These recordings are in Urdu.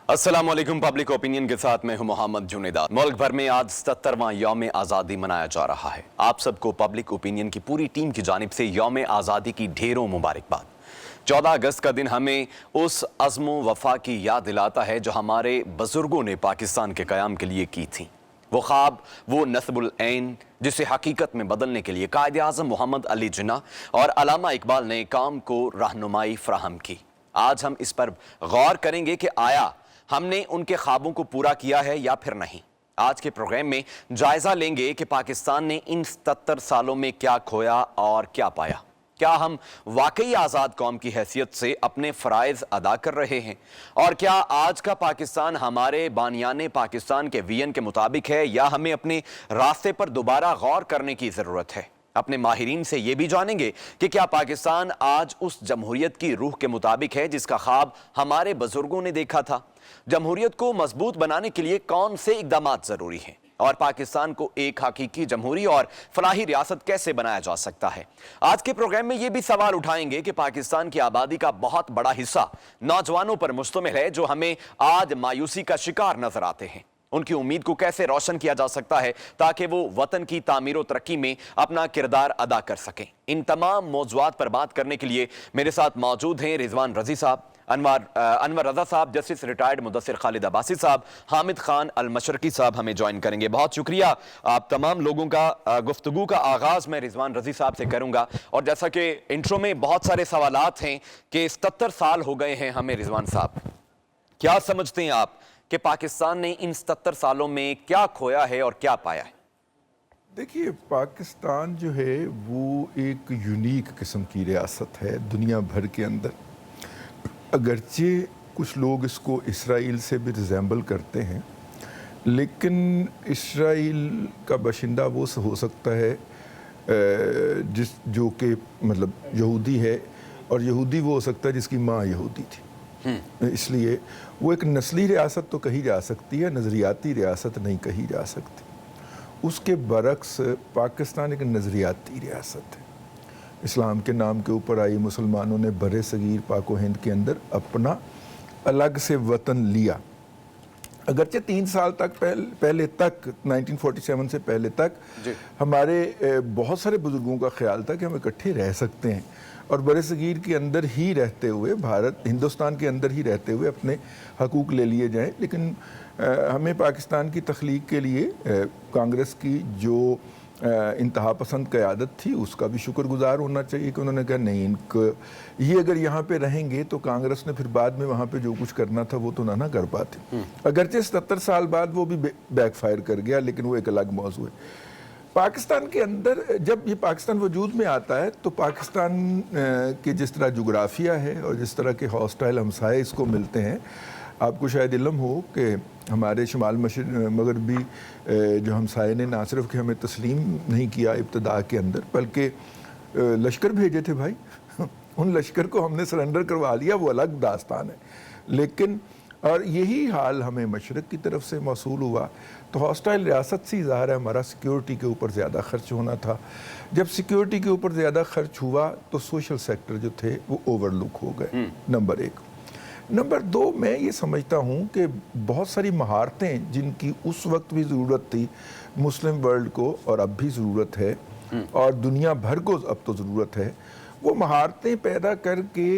السلام علیکم۔ پبلک اوپینین کے ساتھ میں ہوں محمد جنیداد۔ ملک بھر میں آج 77واں یوم آزادی منایا جا رہا ہے۔ آپ سب کو پبلک اوپینین کی پوری ٹیم کی جانب سے یوم آزادی کی ڈھیروں مبارکباد۔ 14 اگست کا دن ہمیں اس عزم و وفا کی یاد دلاتا ہے جو ہمارے بزرگوں نے پاکستان کے قیام کے لیے کی تھی۔ وہ خواب، وہ نصب العین جسے حقیقت میں بدلنے کے لیے قائد اعظم محمد علی جناح اور علامہ اقبال نے کام کو رہنمائی فراہم کی۔ آج ہم اس پر غور کریں گے کہ آیا ہم نے ان کے خوابوں کو پورا کیا ہے یا پھر نہیں۔ آج کے پروگرام میں جائزہ لیں گے کہ پاکستان نے ان 77 سالوں میں کیا کھویا اور کیا پایا۔ کیا ہم واقعی آزاد قوم کی حیثیت سے اپنے فرائض ادا کر رہے ہیں، اور کیا آج کا پاکستان ہمارے بانیان پاکستان کے ویژن کے مطابق ہے، یا ہمیں اپنے راستے پر دوبارہ غور کرنے کی ضرورت ہے۔ اپنے ماہرین سے یہ بھی جانیں گے کہ کیا پاکستان آج اس جمہوریت کی روح کے مطابق ہے جس کا خواب ہمارے بزرگوں نے دیکھا تھا۔ جمہوریت کو مضبوط بنانے کے لیے کون سے اقدامات ضروری ہیں، اور پاکستان کو ایک حقیقی جمہوری اور فلاحی ریاست کیسے بنایا جا سکتا ہے۔ آج کے پروگرام میں یہ بھی سوال اٹھائیں گے کہ پاکستان کی آبادی کا بہت بڑا حصہ نوجوانوں پر مشتمل ہے جو ہمیں آج مایوسی کا شکار نظر آتے ہیں۔ ان کی امید کو کیسے روشن کیا جا سکتا ہے تاکہ وہ وطن کی تعمیر و ترقی میں اپنا کردار ادا کر سکیں۔ ان تمام موضوعات پر بات کرنے کے لیے میرے ساتھ موجود ہیں رضوان رضی صاحب، انور رضا صاحب، جسٹس ریٹائرڈ مدثر خالد عباسی صاحب، حامد خان المشرقی صاحب ہمیں جوائن کریں گے۔ بہت شکریہ آپ تمام لوگوں کا۔ گفتگو کا آغاز میں رضوان رضی صاحب سے کروں گا، اور جیسا کہ انٹرو میں بہت سارے سوالات ہیں کہ 77 سال ہو گئے ہیں ہمیں۔ رضوان صاحب، کیا سمجھتے ہیں آپ کہ پاکستان نے ان 77 سالوں میں کیا کھویا ہے اور کیا پایا ہے؟ دیکھیے، پاکستان جو ہے وہ ایک یونیک قسم کی ریاست ہے دنیا بھر کے اندر۔ اگرچہ کچھ لوگ اس کو اسرائیل سے بھی ریزیمبل کرتے ہیں، لیکن اسرائیل کا باشندہ وہ ہو سکتا ہے جو کہ مطلب یہودی ہے، اور یہودی وہ ہو سکتا ہے جس کی ماں یہودی تھی۔ اس لیے وہ ایک نسلی ریاست تو کہی جا سکتی ہے، نظریاتی ریاست نہیں کہی جا سکتی۔ اس کے برعکس پاکستان ایک نظریاتی ریاست ہے۔ اسلام کے نام کے اوپر آئی، مسلمانوں نے بر صغیر پاک و ہند کے اندر اپنا الگ سے وطن لیا۔ اگرچہ 3 سال تک پہلے تک 1947 سے پہلے تک ہمارے بہت سارے بزرگوں کا خیال تھا کہ ہم اکٹھے رہ سکتے ہیں، اور بر صغیر کے اندر ہی رہتے ہوئے، ہندوستان کے اندر ہی رہتے ہوئے اپنے حقوق لے لیے جائیں۔ لیکن ہمیں پاکستان کی تخلیق کے لیے کانگریس کی جو انتہا پسند قیادت تھی اس کا بھی شکر گزار ہونا چاہیے کہ انہوں نے کہا نہیں، یہ اگر یہاں پہ رہیں گے تو کانگریس نے پھر بعد میں وہاں پہ جو کچھ کرنا تھا وہ تو نہ کر پاتے۔ اگرچہ 77 سال بعد وہ بھی بیک فائر کر گیا، لیکن وہ ایک الگ موضوع ہے۔ پاکستان کے اندر جب یہ پاکستان وجود میں آتا ہے تو پاکستان کے جس طرح جغرافیہ ہے اور جس طرح کے ہاسٹائل ہمسائے اس کو ملتے ہیں، آپ کو شاید علم ہو کہ ہمارے شمال مغربی جو ہمسائے نے نہ صرف کہ ہمیں تسلیم نہیں کیا ابتدا کے اندر، بلکہ لشکر بھیجے تھے بھائی، ان لشکر کو ہم نے سرنڈر کروا لیا، وہ الگ داستان ہے۔ لیکن اور یہی حال ہمیں مشرق کی طرف سے موصول ہوا، تو ہاسٹائل ریاست سے ظاہر ہے ہمارا سیکیورٹی کے اوپر زیادہ خرچ ہونا تھا۔ جب سیکیورٹی کے اوپر زیادہ خرچ ہوا تو سوشل سیکٹر جو تھے وہ اوور لک ہو گئے، نمبر 1۔ نمبر 2، میں یہ سمجھتا ہوں کہ بہت ساری مہارتیں جن کی اس وقت بھی ضرورت تھی مسلم ورلڈ کو، اور اب بھی ضرورت ہے، اور دنیا بھر کو اب تو ضرورت ہے، وہ مہارتیں پیدا کر کے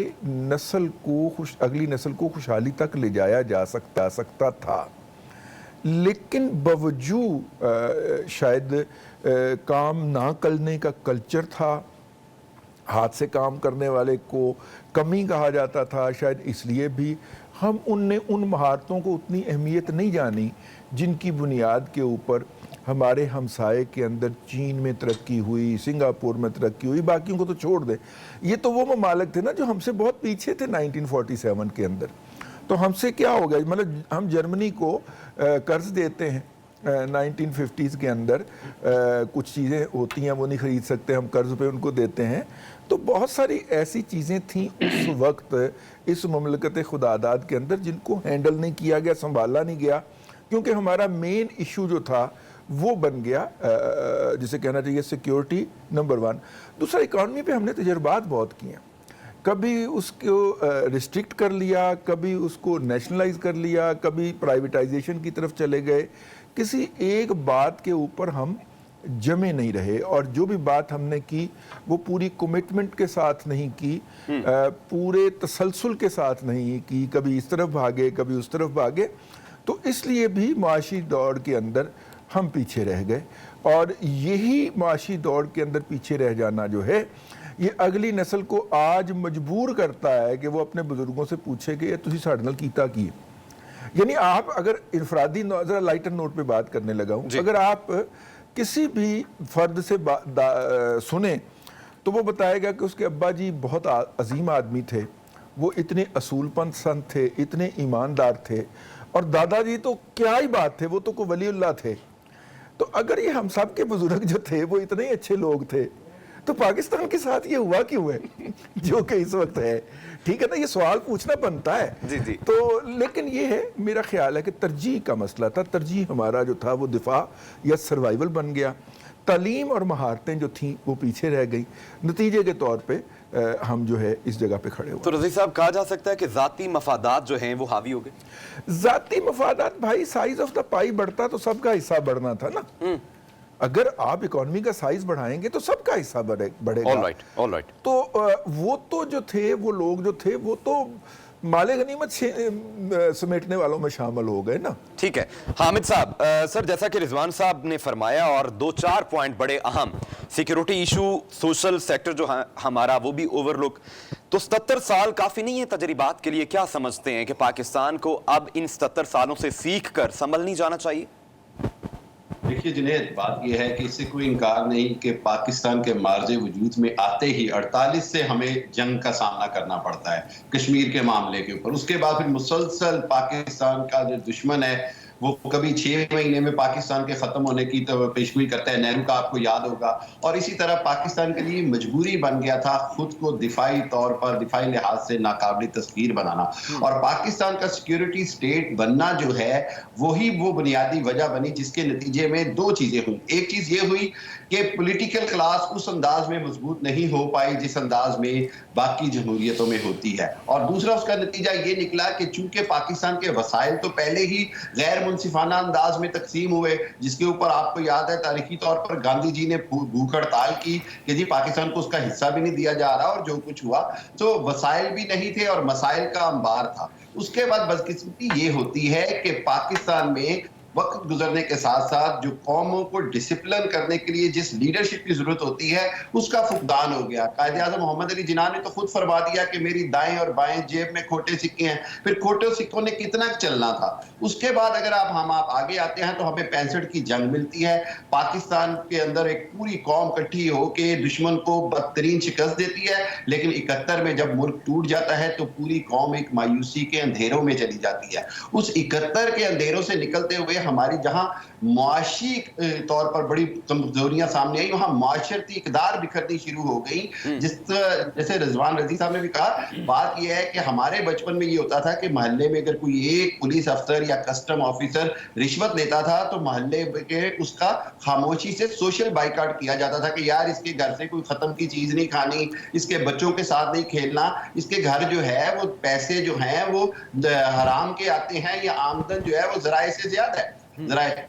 اگلی نسل کو خوشحالی تک لے جایا جا سکتا تھا۔ لیکن باوجود شاید کام نہ کرنے کا کلچر تھا، ہاتھ سے کام کرنے والے کو کمی کہا جاتا تھا، شاید اس لیے بھی ہم نے ان مہارتوں کو اتنی اہمیت نہیں جانی جن کی بنیاد کے اوپر ہمارے ہمسائے کے اندر چین میں ترقی ہوئی، سنگاپور میں ترقی ہوئی، باقیوں کو تو چھوڑ دیں۔ یہ تو وہ ممالک تھے نا جو ہم سے بہت پیچھے تھے 1947 کے اندر۔ تو ہم سے کیا ہو گیا، مطلب ہم جرمنی کو قرض دیتے ہیں 1950s کے اندر، کچھ چیزیں ہوتی ہیں وہ نہیں خرید سکتے، ہم قرض پہ ان کو دیتے ہیں۔ تو بہت ساری ایسی چیزیں تھیں اس وقت اس مملکت خداداد کے اندر جن کو ہینڈل نہیں کیا گیا، سنبھالا نہیں گیا، کیونکہ ہمارا مین ایشو جو تھا وہ بن گیا جسے کہنا چاہیے سیکیورٹی نمبر 1۔ دوسرا، اکانومی پہ ہم نے تجربات بہت کیے ہیں۔ کبھی اس کو ریسٹرکٹ کر لیا, کبھی اس کو نیشنلائز کر لیا, کبھی پرائیویٹائزیشن کی طرف چلے گئے. کسی ایک بات کے اوپر ہم جمے نہیں رہے, اور جو بھی بات ہم نے کی وہ پوری کمٹمنٹ کے ساتھ نہیں کی, پورے تسلسل کے ساتھ نہیں کی, کبھی اس طرف بھاگے کبھی اس طرف بھاگے. تو اس لیے بھی معاشی دوڑ کے اندر ہم پیچھے رہ گئے, اور یہی معاشی دوڑ کے اندر پیچھے رہ جانا جو ہے یہ اگلی نسل کو آج مجبور کرتا ہے کہ وہ اپنے بزرگوں سے پوچھے کہ تسی ساڈے نال کیتا کی ہے. یعنی آپ اگر انفرادی ذرا لائٹر نوٹ پہ بات کرنے لگا ہوں, اگر آپ کسی بھی فرد سے سنیں تو وہ بتائے گا کہ اس کے ابا جی بہت عظیم آدمی تھے, وہ اتنے اصول پسند تھے, اتنے ایماندار تھے, اور دادا جی تو کیا ہی بات تھے, وہ تو کوئی ولی اللہ تھے. تو اگر یہ ہم سب کے بزرگ جو تھے وہ اتنے اچھے لوگ تھے تو پاکستان کے ساتھ یہ ہوا کیوں ہے جو کہ اس وقت ہے؟ ٹھیک ہے نا, یہ سوال پوچھنا بنتا ہے. جی تو لیکن یہ ہے, میرا خیال ہے کہ ترجیح کا مسئلہ تھا. ترجیح ہمارا جو تھا وہ دفاع یا سروائیول بن گیا. تعلیم اور مہارتیں جو تھیں وہ پیچھے رہ گئیں. نتیجے کے طور پہ ہم جو ہے اس جگہ پہ کھڑے ہوئے. تو رضی صاحب کہا جا سکتا ہے کہ ذاتی مفادات جو ہیں وہ حاوی ہو گئے. ذاتی مفادات بھائی, سائز آف دا پائی بڑھتا تو سب کا حصہ بڑھنا تھا نا. اگر آپ اکانومی کا سائز بڑھائیں گے تو سب کا حصہ بڑھے گا. all right. تو وہ تو جو تھے, وہ لوگ جو تھے وہ تو مال غنیمت سمیٹنے والوں میں شامل ہو گئے نا. ٹھیک ہے حامد صاحب. سر جیسا کہ رضوان صاحب نے فرمایا, اور 2-4 پوائنٹ بڑے اہم, سیکیورٹی ایشو, سوشل سیکٹر جو ہمارا وہ بھی اوور لک. تو 77 سال کافی نہیں ہے تجربات کے لیے. کیا سمجھتے ہیں کہ پاکستان کو اب ان 77 سالوں سے سیکھ کر سنبھل نہیں جانا چاہیے؟ دیکھیے جنید, بات یہ ہے کہ اس سے کوئی انکار نہیں کہ پاکستان کے مارج وجود میں آتے ہی 48 سے ہمیں جنگ کا سامنا کرنا پڑتا ہے کشمیر کے معاملے کے اوپر. اس کے بعد پھر مسلسل پاکستان کا جو دشمن ہے وہ کبھی 6 مہینے میں پاکستان کے ختم ہونے کی پیشگوئی کرتا ہے. نہرو کا آپ کو یاد ہوگا. اور اسی طرح پاکستان کے لیے مجبوری بن گیا تھا خود کو دفاعی طور پر, دفاعی لحاظ سے ناقابل تسخیر بنانا. اور پاکستان کا سیکیورٹی سٹیٹ بننا جو ہے وہی وہ بنیادی وجہ بنی جس کے نتیجے میں 2 چیزیں ہوئی. ایک چیز یہ ہوئی کہ پولیٹیکل کلاس اس انداز میں مضبوط نہیں ہو پائی جس انداز میں باقی جمہوریتوں میں ہوتی ہے. اور دوسرا اس کا نتیجہ یہ نکلا کہ چونکہ پاکستان کے وسائل تو پہلے ہی غیر منصفانہ انداز میں تقسیم ہوئے, جس کے اوپر آپ کو یاد ہے تاریخی طور پر گاندھی جی نے بھوک ہڑتال کی کہ جی پاکستان کو اس کا حصہ بھی نہیں دیا جا رہا, اور جو کچھ ہوا تو وسائل بھی نہیں تھے اور مسائل کا انبار تھا. اس کے بعد بدقسمتی یہ ہوتی ہے کہ پاکستان میں وقت گزرنے کے ساتھ ساتھ جو قوموں کو ڈسپلن کرنے کے لیے جس لیڈرشپ کی ضرورت ہوتی ہے اس کا فقدان ہو گیا. قائد اعظم محمد علی جناح نے تو خود فرما دیا کہ میری دائیں اور بائیں جیب میں کھوٹے سکے ہیں. پھر کھوٹے سکوں نے کتنا چلنا تھا. اس کے بعد اگر ہم آگے آتے ہیں تو ہمیں 65 کی جنگ ملتی ہے. پاکستان کے اندر ایک پوری قوم کٹھی ہو کے دشمن کو بدترین شکست دیتی ہے. لیکن 71 میں جب ملک ٹوٹ جاتا ہے تو پوری قوم ایک مایوسی کے اندھیروں میں چلی جاتی ہے. اس 71 کے اندھیروں سے نکلتے ہوئے ہماری جہاں معاشی طور پر بڑی کمزوریاں سامنے آئی, وہاں معاشرتی اقدار بکھرنی شروع ہو گئی. جیسے رضوان رضی صاحب نے بھی کہا, بات یہ ہے کہ ہمارے بچپن میں یہ ہوتا تھا کہ محلے میں اگر کوئی ایک پولیس افسر یا کسٹم آفیسر رشوت لیتا تھا تو محلے کے اس کا خاموشی سے سوشل بائیکاٹ کیا جاتا تھا کہ یار اس کے گھر سے کوئی ختم کی چیز نہیں کھانی, اس کے بچوں کے ساتھ نہیں کھیلنا, اس کے گھر جو ہے وہ پیسے جو ہیں وہ حرام کے آتے ہیں یا آمدن جو ہے وہ ذرائع سے زیادہ ہے.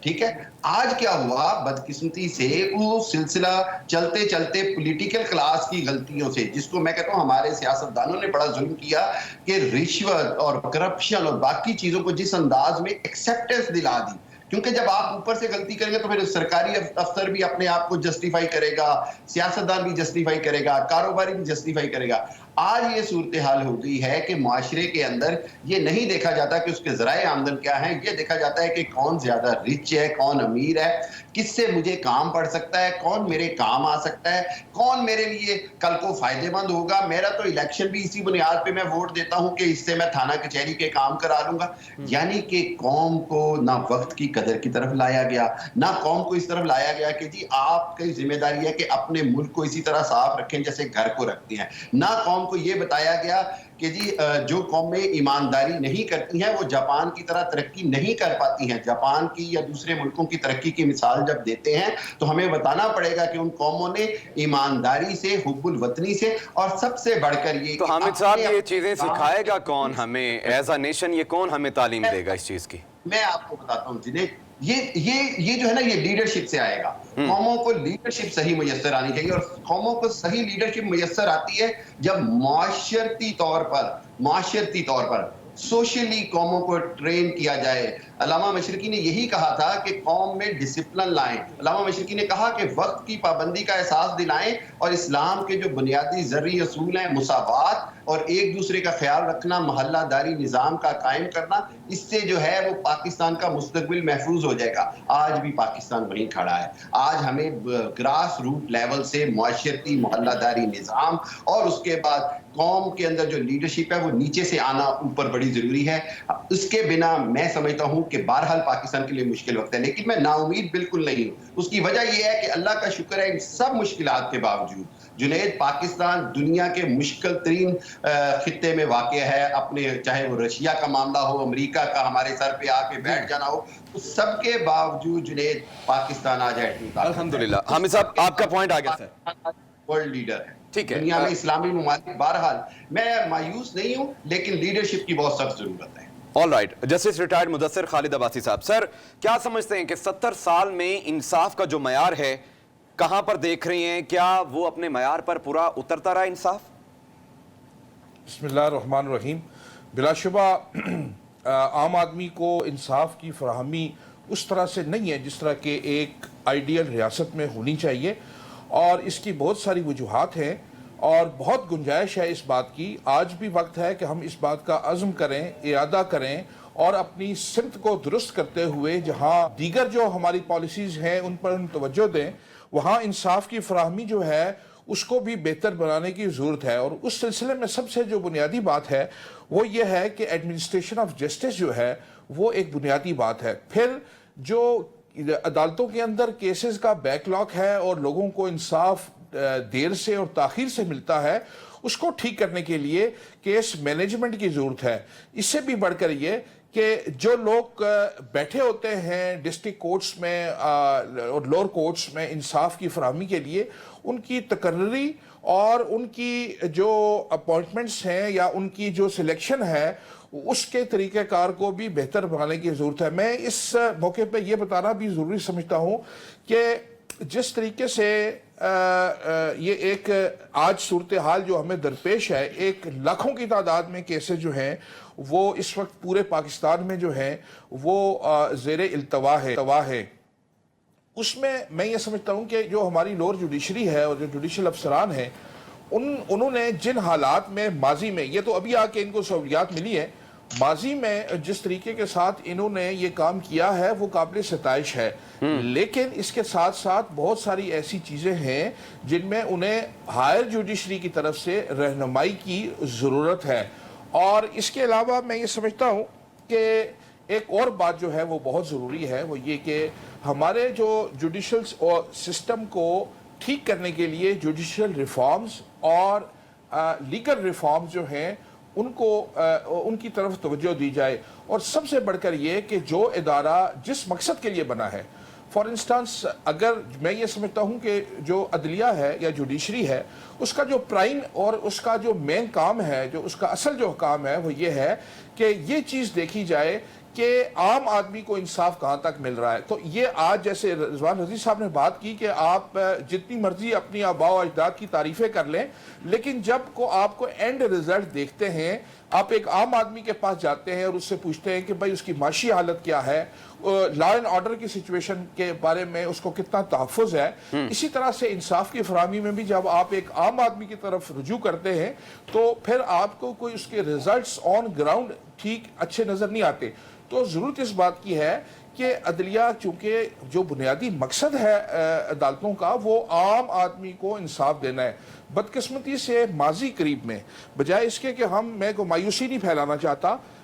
ٹھیک ہے. آج کیا ہوا بدقسمتی سے, وہ سلسلہ چلتے چلتے پولیٹیکل کلاس کی غلطیوں سے, جس کو میں کہتا ہوں ہمارے سیاستدانوں نے بڑا ظلم کیا کہ رشوت اور کرپشن اور باقی چیزوں کو جس انداز میں ایکسیپٹنس دلا دی. کیونکہ جب آپ اوپر سے غلطی کریں گے تو پھر سرکاری افسر بھی اپنے آپ کو جسٹیفائی کرے گا, سیاستدان بھی جسٹیفائی کرے گا, کاروباری بھی جسٹیفائی کرے گا. آج یہ صورتحال ہو گئی ہے کہ معاشرے کے اندر یہ نہیں دیکھا جاتا کہ اس کے ذرائع آمدن کیا ہیں, یہ دیکھا جاتا ہے کہ کون زیادہ رچ ہے, کون امیر ہے, کس سے مجھے کام پڑ سکتا ہے, کون میرے کام آ سکتا ہے, کون میرے لیے کل کو فائدے مند ہوگا. میرا تو الیکشن بھی اسی بنیاد پہ میں ووٹ دیتا ہوں کہ اس سے میں تھانہ کچہری کے کام کرا لوں گا. یعنی کہ قوم کو نہ وقت کی قدر کی طرف لایا گیا, نہ قوم کو اس طرف لایا گیا کہ جی آپ کی ذمہ داری ہے کہ اپنے ملک کو اسی طرح صاف رکھیں جیسے گھر کو رکھتے ہیں. نہ قوم کو یہ بتایا گیا کہ جی جو قومیں ایمانداری نہیں کرتی ہیں وہ جاپان کی طرح ترقی نہیں کر پاتی ہیں. جاپان کی یا دوسرے ملکوں کی ترقی کی مثال جب دیتے ہیں تو ہمیں بتانا پڑے گا کہ ان قوموں نے ایمانداری سے، حب الوطنی سے، اور سب سے بڑھ کر یہ تو حامد صاحب یہ چیزیں سکھائے گا کون ہمیں ایز اے نیشن؟ یہ کون ہمیں تعلیم دے گا اس چیز کی؟ میں آپ کو بتاتا ہوں جنہیں یہ جو ہے نا یہ لیڈرشپ سے آئے گا. قوموں کو لیڈرشپ صحیح میسر آنی چاہیے، اور قوموں کو صحیح لیڈرشپ میسر آتی ہے جب معاشرتی طور پر سوشلی قوموں کو ٹرین کیا جائے. علامہ مشرقی نے یہی کہا تھا کہ قوم میں ڈسپلن لائیں. علامہ مشرقی نے کہا کہ وقت کی پابندی کا احساس دلائیں، اور اسلام کے جو بنیادی ذرعی اصول ہیں، مساوات اور ایک دوسرے کا خیال رکھنا، محلہ داری نظام کا قائم کرنا، اس سے جو ہے وہ پاکستان کا مستقبل محفوظ ہو جائے گا. آج بھی پاکستان وہیں کھڑا ہے. آج ہمیں گراس روٹ لیول سے معاشرتی محلہ داری نظام اور اس کے بعد قوم کے اندر جو لیڈرشپ ہے وہ نیچے سے آنا اوپر بڑی ضروری ہے. اس کے بنا میں سمجھتا ہوں کہ بہرحال پاکستان کے لیے مشکل وقت ہے، لیکن میں نا امید بالکل نہیں ہوں. اس کی وجہ یہ ہے کہ اللہ کا شکر ہے ان سب مشکلات کے باوجود جنید پاکستان دنیا کے مشکل ترین خطے میں واقع ہے. اپنے چاہے وہ رشیا کا معاملہ ہو، امریکہ کا ہمارے سر پہ آ کے بیٹھ جانا ہو، اس سب کے باوجود جنید پاکستان آج ہے الحمدللہ. حامد صاحب آپ کا پوائنٹ آگے سر. ورلڈ لیڈر ہے ٹھیک ہے. دنیا میں اسلامی ممالک. بہرحال میں مایوس نہیں ہوں، لیکن لیڈرشپ کی بہت سخت ضرورت ہے. All right. Justice retired Mudassar Khalid Abbasi صاحب، سر کیا سمجھتے ہیں کہ 70 سال میں انصاف کا جو معیار ہے کہاں پر دیکھ رہے ہیں؟ کیا وہ اپنے معیار پر پورا اترتا رہا انصاف؟ بسم اللہ الرحمن الرحیم. بلا شبہ عام آدمی کو انصاف کی فراہمی اس طرح سے نہیں ہے جس طرح کہ ایک آئیڈیل ریاست میں ہونی چاہیے، اور اس کی بہت ساری وجوہات ہیں اور بہت گنجائش ہے اس بات کی. آج بھی وقت ہے کہ ہم اس بات کا عزم کریں، ارادہ کریں، اور اپنی سمت کو درست کرتے ہوئے جہاں دیگر جو ہماری پالیسیز ہیں ان پر ہم توجہ دیں، وہاں انصاف کی فراہمی جو ہے اس کو بھی بہتر بنانے کی ضرورت ہے. اور اس سلسلے میں سب سے جو بنیادی بات ہے وہ یہ ہے کہ ایڈمنسٹریشن آف جسٹس جو ہے وہ ایک بنیادی بات ہے. پھر جو عدالتوں کے اندر کیسز کا بیک لاگ ہے اور لوگوں کو انصاف دیر سے اور تاخیر سے ملتا ہے، اس کو ٹھیک کرنے کے لیے کیس مینجمنٹ کی ضرورت ہے. اس سے بھی بڑھ کر یہ کہ جو لوگ بیٹھے ہوتے ہیں ڈسٹرکٹ کورٹس میں اور لوور کورٹس میں انصاف کی فراہمی کے لیے، ان کی تقرری اور ان کی جو اپوائنٹمنٹس ہیں یا ان کی جو سلیکشن ہے اس کے طریقہ کار کو بھی بہتر بنانے کی ضرورت ہے. میں اس موقع پہ یہ بتانا بھی ضروری سمجھتا ہوں کہ جس طریقے سے یہ ایک آج صورتحال جو ہمیں درپیش ہے، ایک لاکھوں کی تعداد میں کیسز جو ہیں وہ اس وقت پورے پاکستان میں جو ہیں وہ زیر التوا ہے. اس میں میں یہ سمجھتا ہوں کہ جو ہماری لوور جوڈیشری ہے اور جو جوڈیشل افسران ہیں انہوں نے جن حالات میں ماضی میں، یہ تو ابھی آ کے ان کو سہولیات ملی ہے، ماضی میں جس طریقے کے ساتھ انہوں نے یہ کام کیا ہے وہ قابل ستائش ہے. لیکن اس کے ساتھ ساتھ بہت ساری ایسی چیزیں ہیں جن میں انہیں ہائر جوڈیشری کی طرف سے رہنمائی کی ضرورت ہے. اور اس کے علاوہ میں یہ سمجھتا ہوں کہ ایک اور بات جو ہے وہ بہت ضروری ہے، وہ یہ کہ ہمارے جو جوڈیشل سسٹم کو ٹھیک کرنے کے لیے جوڈیشل ریفارمز اور لیگل ریفارمز جو ہیں ان کی طرف توجہ دی جائے. اور سب سے بڑھ کر یہ کہ جو ادارہ جس مقصد کے لیے بنا ہے، فار انسٹانس اگر میں یہ سمجھتا ہوں کہ جو عدلیہ ہے یا جوڈیشری ہے، اس کا جو پرائم اور اس کا جو مین کام ہے، جو اس کا اصل جو کام ہے وہ یہ ہے کہ یہ چیز دیکھی جائے کہ عام آدمی کو انصاف کہاں تک مل رہا ہے. تو یہ آج جیسے رضوان رضی صاحب نے بات کی کہ آپ جتنی مرضی اپنی آباء و اجداد کی تعریفیں کر لیں، لیکن جب آپ کو اینڈ رزلٹ دیکھتے ہیں، آپ ایک عام آدمی کے پاس جاتے ہیں اور اس سے پوچھتے ہیں کہ بھائی اس کی معاشی حالت کیا ہے، لا اینڈ آرڈر کی سچویشن کے بارے میں اس کو کتنا تحفظ ہے. اسی طرح سے انصاف کی فراہمی میں بھی جب آپ ایک عام آدمی کی طرف رجوع کرتے ہیں تو پھر آپ کو کوئی اس کے ریزلٹس آن گراؤنڈ ٹھیک اچھے نظر نہیں آتے. تو ضرورت اس بات کی ہے کہ عدلیہ چونکہ جو بنیادی مقصد ہے عدالتوں کا وہ عام آدمی کو انصاف دینا ہے. بدقسمتی سے ماضی قریب میں بجائے اس کے کہ میں کو مایوسی نہیں پھیلانا چاہتا،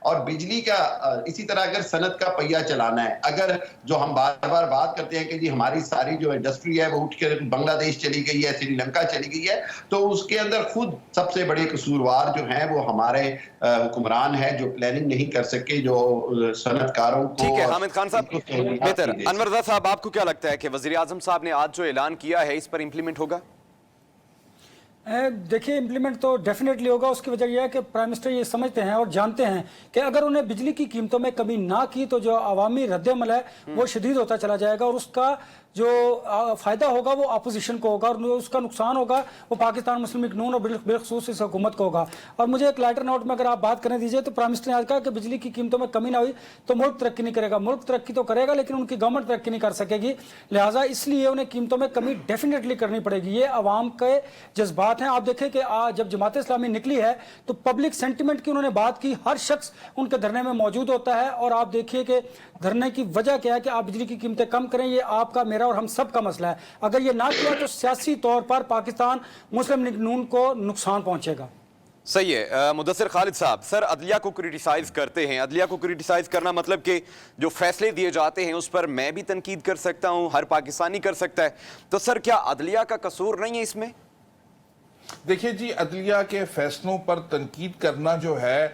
اور بجلی کا اسی طرح اگر صنعت کا پہیہ چلانا ہے, اگر جو ہم بار بار بات کرتے ہیں کہ جی ہماری ساری جو انڈسٹری ہے وہ اٹھ کر بنگلہ دیش چلی گئی ہے, سری لنکا چلی گئی ہے, تو اس کے اندر خود سب سے بڑے قصوروار جو ہیں وہ ہمارے حکمران ہیں جو پلاننگ نہیں کر سکے, جو صنعت کاروں کو. ٹھیک ہے حامد خان صاحب, بہتر. انور رضا صاحب, آپ کو کیا لگتا ہے کہ وزیر اعظم صاحب نے آج جو اعلان کیا ہے اس پر امپلیمنٹ ہوگا؟ دیکھیے امپلیمنٹ تو ڈیفینیٹلی ہوگا. اس کی وجہ یہ ہے کہ پرائم منسٹر یہ سمجھتے ہیں اور جانتے ہیں کہ اگر انہیں بجلی کی قیمتوں میں کمی نہ کی تو جو عوامی رد عمل ہے وہ شدید ہوتا چلا جائے گا, اور اس کا جو فائدہ ہوگا وہ اپوزیشن کو ہوگا, اور اس کا نقصان ہوگا وہ پاکستان مسلم لیگ نون اور بالخصوص اس حکومت کو ہوگا. اور مجھے ایک لائٹر نوٹ میں اگر آپ بات کرنے دیجیے تو پرائم منسٹر نے آج کہا کہ بجلی کی قیمتوں میں کمی نہ ہوئی تو ملک ترقی نہیں کرے گا. ملک ترقی تو کرے گا لیکن ان کی گورنمنٹ ترقی نہیں کر سکے گی, لہٰذا اس لیے انہیں قیمتوں میں کمی ڈیفینیٹلی کرنی پڑے گی. یہ عوام کے جذبات ہیں. آپ دیکھیں کہ جب جماعت اسلامی نکلی ہے تو پبلک سینٹیمنٹ کی انہوں نے بات کی, ہر شخص ان کے دھرنے میں موجود ہوتا ہے, اور آپ دیکھیے کہ دھرنے کی وجہ کیا ہے کہ آپ بجلی کی قیمتیں کم کریں, یہ آپ کا میرا اور ہم سب کا مسئلہ ہے. اگر یہ نہ کیا تو سیاسی طور پر پاکستان مسلم لیگ نون کو نقصان پہنچے گا. صحیح ہے. مدثر خالد صاحب, سر عدلیہ کو کرٹیسائز کرتے ہیں, عدلیہ کو کرٹیسائز کرنا مطلب کہ جو فیصلے دیے جاتے ہیں اس پر میں بھی تنقید کر سکتا ہوں, ہر پاکستانی کر سکتا ہے, تو سر کیا عدلیہ کا قصور نہیں ہے اس میں؟ دیکھیے جی, عدلیہ کے فیصلوں پر تنقید کرنا جو ہے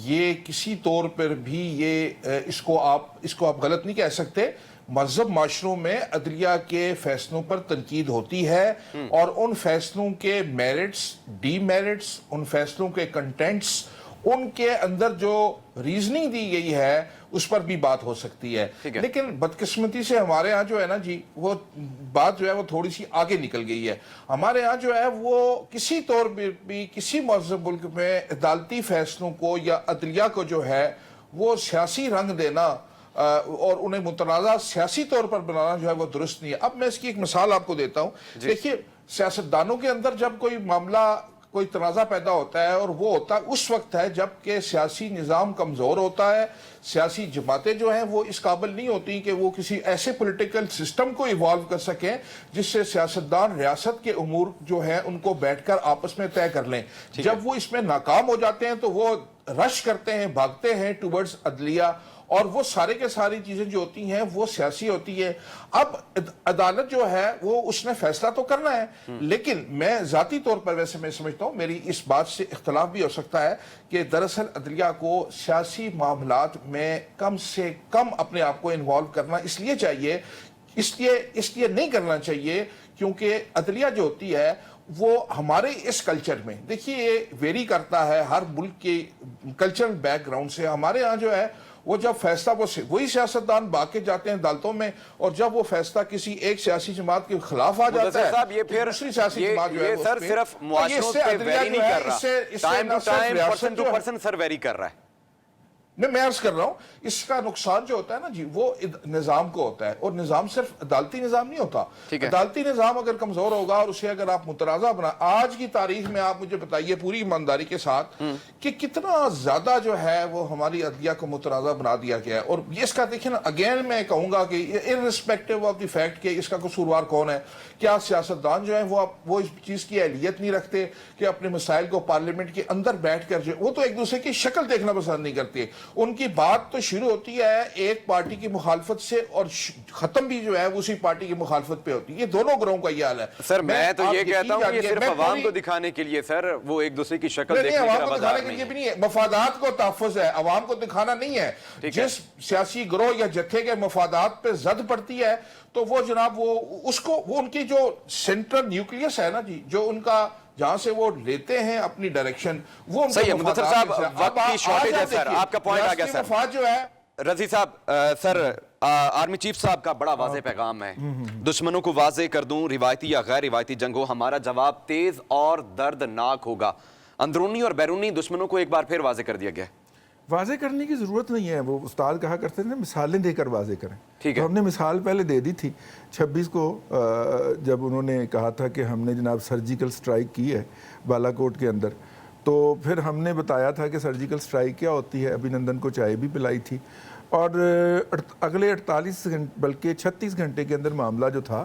یہ کسی طور پر بھی یہ اس کو آپ غلط نہیں کہہ سکتے. مہذب معاشروں میں عدلیہ کے فیصلوں پر تنقید ہوتی ہے, اور ان فیصلوں کے میرٹس, ڈی میرٹس, ان فیصلوں کے کنٹینٹس, ان کے اندر جو ریزننگ دی گئی ہے اس پر بھی بات ہو سکتی ہے. لیکن بدقسمتی سے ہمارے ہاں جو ہے نا جی, وہ بات جو ہے وہ تھوڑی سی آگے نکل گئی ہے. ہمارے ہاں جو ہے وہ کسی طور پر بھی کسی مہذب ملک میں عدالتی فیصلوں کو یا عدلیہ کو جو ہے وہ سیاسی رنگ دینا اور انہیں متنازع سیاسی طور پر بنانا جو ہے وہ درست نہیں ہے. اب میں اس کی ایک مثال آپ کو دیتا ہوں. دیکھیے, سیاستدانوں کے اندر جب کوئی معاملہ, کوئی تنازع پیدا ہوتا ہے, اور وہ ہوتا ہے اس وقت ہے جب کہ سیاسی نظام کمزور ہوتا ہے, سیاسی جماعتیں جو ہیں وہ اس قابل نہیں ہوتی کہ وہ کسی ایسے پولیٹیکل سسٹم کو ایوالو کر سکیں جس سے سیاستدان ریاست کے امور جو ہیں ان کو بیٹھ کر آپس میں طے کر لیں. جب وہ اس میں ناکام ہو جاتے ہیں تو وہ رش کرتے ہیں, بھاگتے ہیں ٹورڈز عدلیہ, اور وہ سارے کے ساری چیزیں جو ہوتی ہیں وہ سیاسی ہوتی ہے. اب عدالت جو ہے وہ اس نے فیصلہ تو کرنا ہے, لیکن میں ذاتی طور پر ویسے میں سمجھتا ہوں, میری اس بات سے اختلاف بھی ہو سکتا ہے کہ دراصل عدلیہ کو سیاسی معاملات میں کم سے کم اپنے آپ کو انوالو کرنا اس لیے چاہیے, اس لیے نہیں کرنا چاہیے کیونکہ عدلیہ جو ہوتی ہے وہ ہمارے اس کلچر میں, دیکھیے یہ ویری کرتا ہے ہر ملک کے کلچرل بیک گراؤنڈ سے. ہمارے ہاں جو ہے وہ جب فیصلہ وہی سیاستدان بھاگ کے جاتے ہیں عدالتوں میں, اور جب وہ فیصلہ کسی ایک سیاسی جماعت کے خلاف آ جاتا ہے, یہ پھر دوسری سیاسی جماعت جو ہے یہ سر صرف معاشروں پہ ویری نہیں کر رہا, time to time, person to person sir vary کر رہا ہے. میں عرض کر رہا ہوں اس کا نقصان جو ہوتا ہے نا جی وہ نظام کو ہوتا ہے, اور نظام صرف عدالتی نظام نہیں ہوتا. عدالتی نظام اگر کمزور ہوگا اور اسے اگر آپ متنازع بنا, آج کی تاریخ میں آپ مجھے بتائیے پوری ایمانداری کے ساتھ کہ کتنا زیادہ جو ہے وہ ہماری عدلیہ کو متنازع بنا دیا گیا ہے. اور اس کا دیکھیں نا, اگین میں کہوں گا کہ ارسپیکٹو آف دی فیکٹ کہ اس کا قصوروار کون ہے, کیا سیاستدان جو ہیں وہ اس چیز کی اہلیت نہیں رکھتے کہ اپنے مسائل کو پارلیمنٹ کے اندر بیٹھ کر, جو وہ تو ایک دوسرے کی شکل دیکھنا پسند نہیں کرتے. ان کی بات تو شروع ہوتی ہے ایک پارٹی کی مخالفت سے اور ختم بھی جو ہے اسی پارٹی کی مخالفت پہ ہوتی ہے. یہ دونوں گروہوں کا یہ حال ہے. سر میں تو یہ کہتا ہوں یہ صرف عوام کو دکھانے کے لیے سر, وہ ایک دوسرے کی شکل دیکھنے کے عوام کو دکھانے کے لیے بھی نہیں ہے, مفادات کو تحفظ ہے, عوام کو دکھانا نہیں ہے. جس سیاسی گروہ یا جتھے کے مفادات پہ زد پڑتی ہے تو وہ جناب وہ ان کی جو سینٹرل نیوکلیس ہے نا جی, جو ان کا جہاں سے وہ لیتے ہیں اپنی ڈائریکشن, وہ صحیح ہے. مدثر صاحب وقت کی شارٹیج ہے سر, آپ کا پوائنٹ آ گیا سر. مفاد جو ہے رضی صاحب, سر آرمی چیف صاحب کا بڑا واضح پیغام ہے, دشمنوں کو واضح کر دوں روایتی یا غیر روایتی جنگ ہو, ہمارا جواب تیز اور دردناک ہوگا. اندرونی اور بیرونی دشمنوں کو ایک بار پھر واضح کر دیا گیا. واضح کرنے کی ضرورت نہیں ہے, وہ استاد کہا کرتے تھے مثالیں دے کر واضح کریں. تو ہم نے مثال پہلے دے دی تھی 26 کو, جب انہوں نے کہا تھا کہ ہم نے جناب سرجیکل سٹرائک کی ہے بالا کوٹ کے اندر, تو پھر ہم نے بتایا تھا کہ سرجیکل سٹرائک کیا ہوتی ہے, ابھینندن کو چائے بھی پلائی تھی, اور اگلے 48 گھنٹے بلکہ 36 گھنٹے کے اندر معاملہ جو تھا